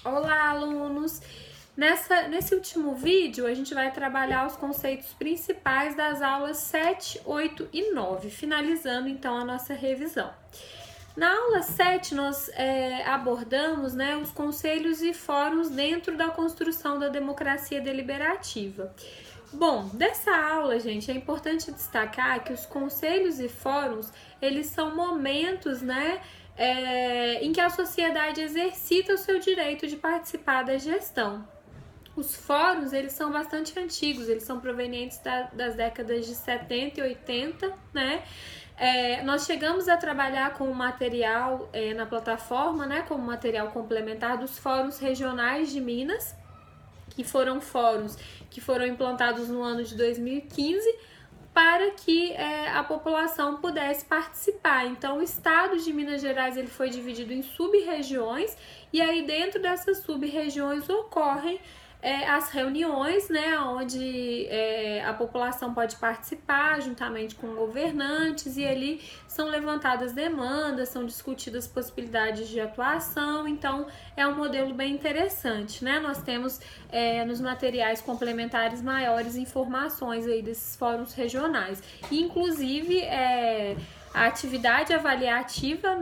Olá, alunos! Nesse último vídeo, a gente vai trabalhar os conceitos principais das aulas 7, 8 e 9, finalizando então a nossa revisão. Na aula 7, nós abordamos os conselhos e fóruns dentro da construção da democracia deliberativa. Bom, dessa aula, gente, é importante destacar que os conselhos e fóruns, eles são momentos, em que a sociedade exercita o seu direito de participar da gestão. Os fóruns, eles são bastante antigos, eles são provenientes das décadas de 70 e 80, nós chegamos a trabalhar com o material na plataforma, como material complementar dos fóruns regionais de Minas, que foram fóruns que foram implantados no ano de 2015 para que a população pudesse participar. Então, o estado de Minas Gerais ele foi dividido em sub-regiões e aí dentro dessas sub-regiões ocorrem as reuniões, onde a população pode participar juntamente com governantes e ali são levantadas demandas, são discutidas possibilidades de atuação. Então é um modelo bem interessante, Nós temos nos materiais complementares maiores informações aí desses fóruns regionais, inclusive a atividade avaliativa,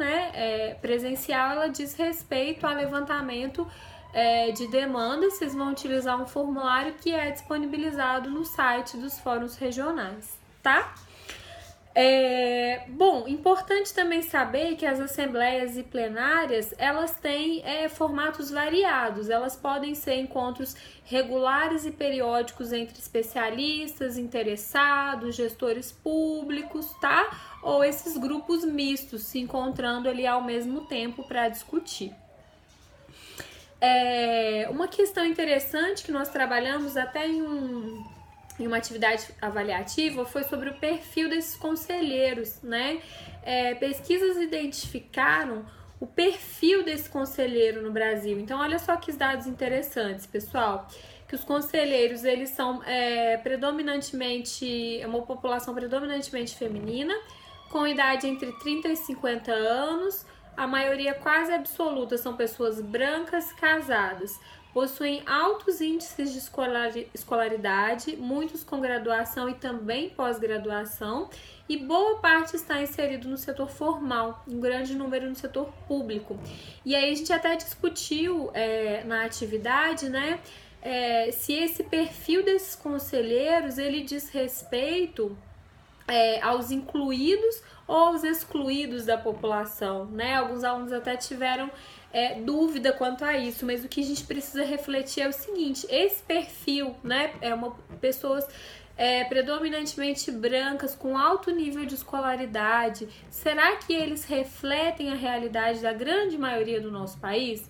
presencial, ela diz respeito ao levantamento de demanda. Vocês vão utilizar um formulário que é disponibilizado no site dos fóruns regionais, tá? Bom, importante também saber que as assembleias e plenárias, elas têm formatos variados. Elas podem ser encontros regulares e periódicos entre especialistas, interessados, gestores públicos, tá? Ou esses grupos mistos se encontrando ali ao mesmo tempo para discutir. Uma questão interessante que nós trabalhamos até em uma atividade avaliativa foi sobre o perfil desses conselheiros, Pesquisas identificaram o perfil desse conselheiro no Brasil. Então, olha só que dados interessantes, pessoal, que os conselheiros, eles são uma população predominantemente feminina, com idade entre 30 e 50 anos, a maioria quase absoluta são pessoas brancas casadas, possuem altos índices de escolaridade, muitos com graduação e também pós-graduação, e boa parte está inserido no setor formal, um grande número no setor público. E aí a gente até discutiu na atividade, se esse perfil desses conselheiros, ele diz respeito aos incluídos ou aos excluídos da população, Alguns alunos até tiveram dúvida quanto a isso, mas o que a gente precisa refletir é o seguinte: esse perfil, pessoas predominantemente brancas com alto nível de escolaridade, será que eles refletem a realidade da grande maioria do nosso país?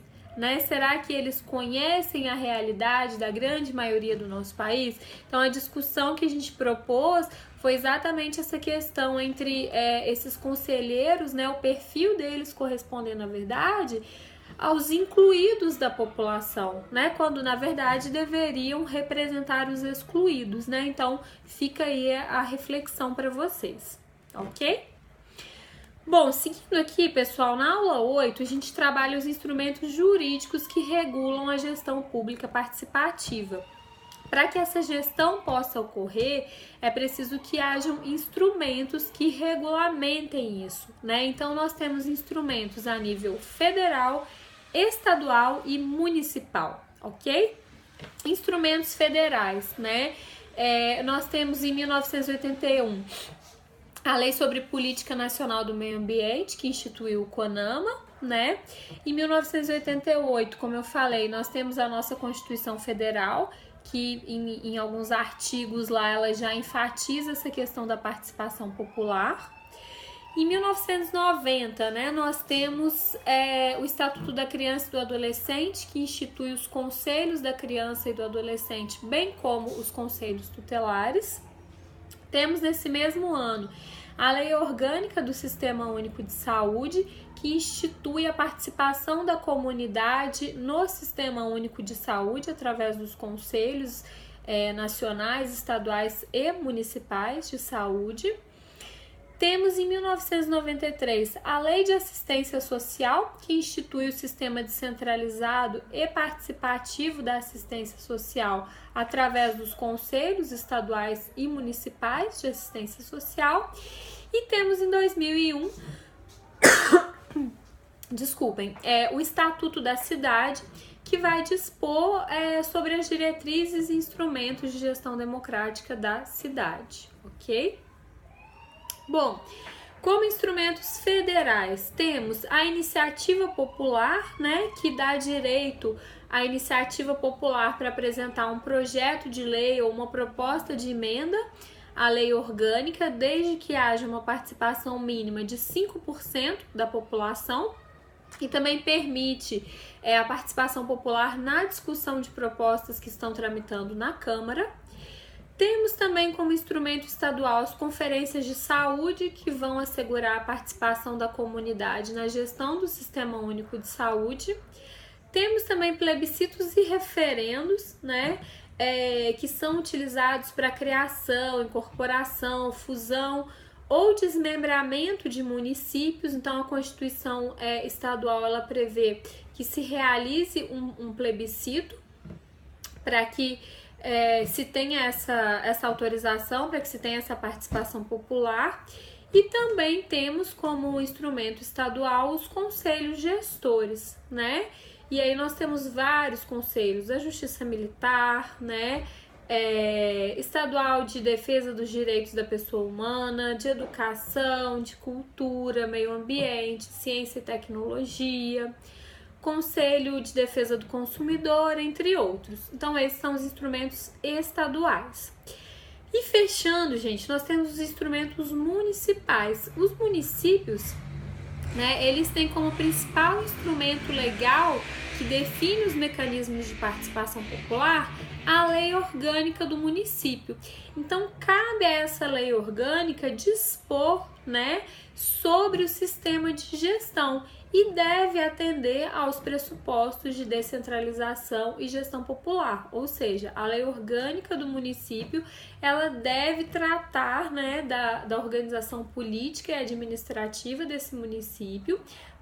Será que eles conhecem a realidade da grande maioria do nosso país? Então, a discussão que a gente propôs foi exatamente essa questão entre esses conselheiros, o perfil deles correspondendo, na verdade, aos incluídos da população, quando, na verdade, deveriam representar os excluídos, Então, fica aí a reflexão para vocês, ok? Bom, seguindo aqui, pessoal, na aula 8, a gente trabalha os instrumentos jurídicos que regulam a gestão pública participativa. Para que essa gestão possa ocorrer, é preciso que hajam instrumentos que regulamentem isso, Então, nós temos instrumentos a nível federal, estadual e municipal, ok? Instrumentos federais, nós temos em 1981 a Lei sobre Política Nacional do Meio Ambiente, que instituiu o CONAMA, Em 1988, como eu falei, nós temos a nossa Constituição Federal, que em alguns artigos lá ela já enfatiza essa questão da participação popular. Em 1990, nós temos o Estatuto da Criança e do Adolescente, que institui os Conselhos da Criança e do Adolescente, bem como os Conselhos Tutelares. Temos nesse mesmo ano a Lei Orgânica do Sistema Único de Saúde, que institui a participação da comunidade no Sistema Único de Saúde através dos conselhos nacionais, estaduais e municipais de saúde. Temos em 1993 a Lei de Assistência Social, que institui o sistema descentralizado e participativo da assistência social através dos conselhos estaduais e municipais de assistência social. E temos em 2001, o Estatuto da Cidade, que vai dispor sobre as diretrizes e instrumentos de gestão democrática da cidade, ok? Bom, como instrumentos federais, temos a iniciativa popular, né, que dá direito à iniciativa popular para apresentar um projeto de lei ou uma proposta de emenda à lei orgânica, desde que haja uma participação mínima de 5% da população, e também permite a participação popular na discussão de propostas que estão tramitando na Câmara. Temos também como instrumento estadual as conferências de saúde, que vão assegurar a participação da comunidade na gestão do Sistema Único de Saúde. Temos também plebiscitos e referendos, né, que são utilizados para criação, incorporação, fusão ou desmembramento de municípios. Então, a Constituição estadual ela prevê que se realize um plebiscito para que se tenha essa autorização, para que se tenha essa participação popular. E também temos como instrumento estadual os conselhos gestores, né? E aí nós temos vários conselhos: da Justiça Militar, né? Estadual de Defesa dos Direitos da Pessoa Humana, de Educação, de Cultura, Meio Ambiente, Ciência e Tecnologia, Conselho de Defesa do Consumidor, entre outros. Então, esses são os instrumentos estaduais. E fechando, gente, nós temos os instrumentos municipais. Os municípios, né, eles têm como principal instrumento legal que define os mecanismos de participação popular a lei orgânica do município. Então, cabe a essa lei orgânica dispor, né, sobre o sistema de gestão e deve atender aos pressupostos de descentralização e gestão popular, ou seja, a lei orgânica do município ela deve tratar, né, da organização política e administrativa desse município,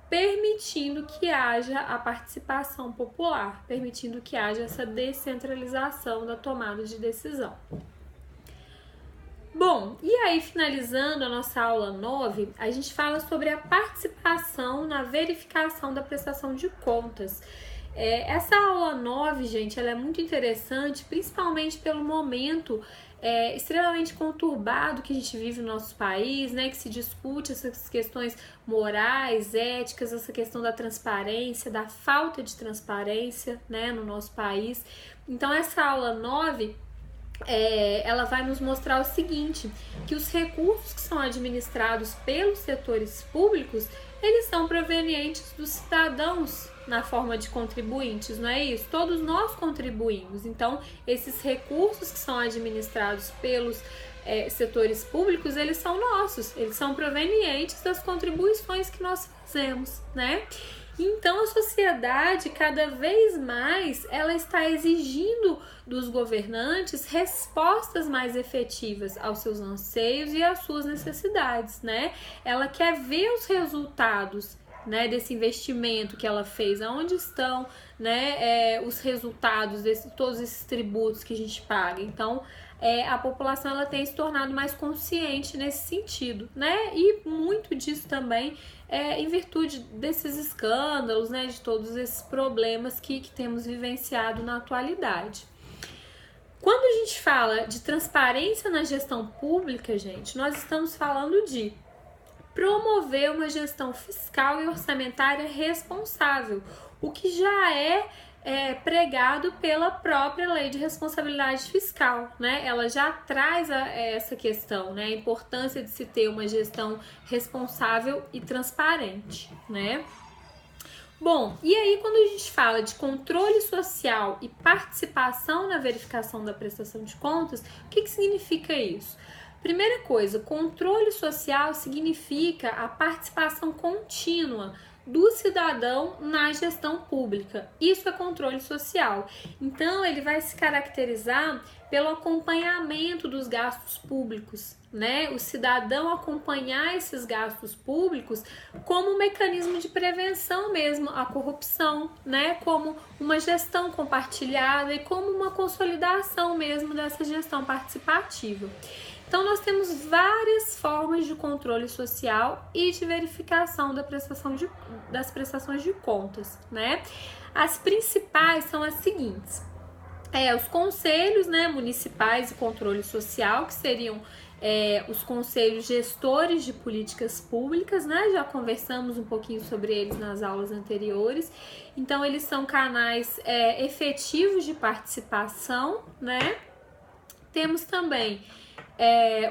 permitindo que haja a participação popular, permitindo que haja essa descentralização da tomada de decisão. Bom, e aí finalizando a nossa aula 9, a gente fala sobre a participação na verificação da prestação de contas. Essa aula 9, gente, ela é muito interessante, principalmente pelo momento extremamente conturbado que a gente vive no nosso país, né, que se discute essas questões morais, éticas, essa questão da transparência, da falta de transparência, né, no nosso país. Então, essa aula 9, ela vai nos mostrar o seguinte, que os recursos que são administrados pelos setores públicos, eles são provenientes dos cidadãos na forma de contribuintes, não é isso? Todos nós contribuímos, então esses recursos que são administrados pelos setores públicos, eles são nossos, eles são provenientes das contribuições que nós fazemos, né? Então a sociedade cada vez mais ela está exigindo dos governantes respostas mais efetivas aos seus anseios e às suas necessidades, né? Ela quer ver os resultados, né, desse investimento que ela fez, aonde estão, né, os resultados de todos esses tributos que a gente paga. Então, a população ela tem se tornado mais consciente nesse sentido, né? E muito disso também em virtude desses escândalos, né, de todos esses problemas que temos vivenciado na atualidade. Quando a gente fala de transparência na gestão pública, gente, nós estamos falando de promover uma gestão fiscal e orçamentária responsável, o que já é pregado pela própria Lei de Responsabilidade Fiscal, né? Ela já traz essa questão, né? A importância de se ter uma gestão responsável e transparente, né? Bom, e aí quando a gente fala de controle social e participação na verificação da prestação de contas, o que significa isso? Primeira coisa, controle social significa a participação contínua do cidadão na gestão pública. Isso é controle social. Então, ele vai se caracterizar pelo acompanhamento dos gastos públicos, né, o cidadão acompanhar esses gastos públicos como um mecanismo de prevenção mesmo à corrupção, né, como uma gestão compartilhada e como uma consolidação mesmo dessa gestão participativa. Então, nós temos várias formas de controle social e de verificação das prestações de contas, né? As principais são as seguintes. Os conselhos, né, municipais de controle social, que seriam os conselhos gestores de políticas públicas, né? Já conversamos um pouquinho sobre eles nas aulas anteriores. Então, eles são canais efetivos de participação, né? Temos também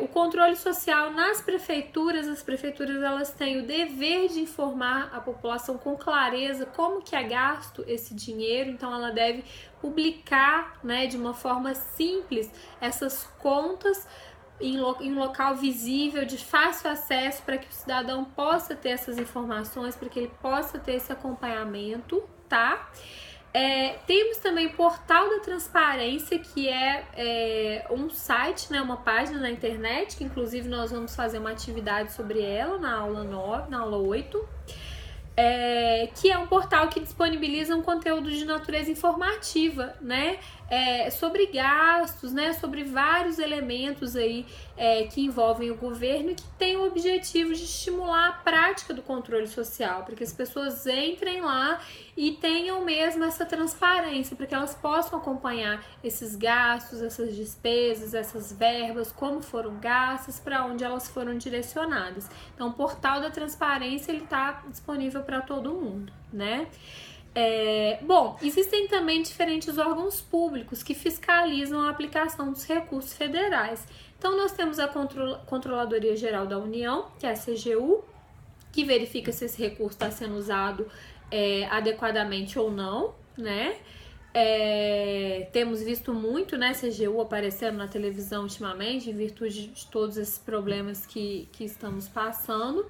o controle social nas prefeituras. As prefeituras, elas têm o dever de informar a população com clareza como que é gasto esse dinheiro, então ela deve publicar, né, de uma forma simples essas contas em local visível, de fácil acesso, para que o cidadão possa ter essas informações, para que ele possa ter esse acompanhamento, tá? Temos também o Portal da Transparência, que é um site, né, uma página na internet, que inclusive nós vamos fazer uma atividade sobre ela na aula 9, na aula 8, que é um portal que disponibiliza um conteúdo de natureza informativa, né, sobre gastos, né, sobre vários elementos aí que envolvem o governo e que tem o objetivo de estimular a prática do controle social, para que as pessoas entrem lá e tenham mesmo essa transparência, para que elas possam acompanhar esses gastos, essas despesas, essas verbas, como foram gastas, para onde elas foram direcionadas. Então, o Portal da Transparência, ele está disponível para todo mundo, né? Bom, existem também diferentes órgãos públicos que fiscalizam a aplicação dos recursos federais. Então, nós temos a Controladoria Geral da União, que é a CGU, que verifica se esse recurso está sendo usado adequadamente ou não, né? Temos visto muito, né, CGU aparecendo na televisão ultimamente, em virtude de todos esses problemas que estamos passando.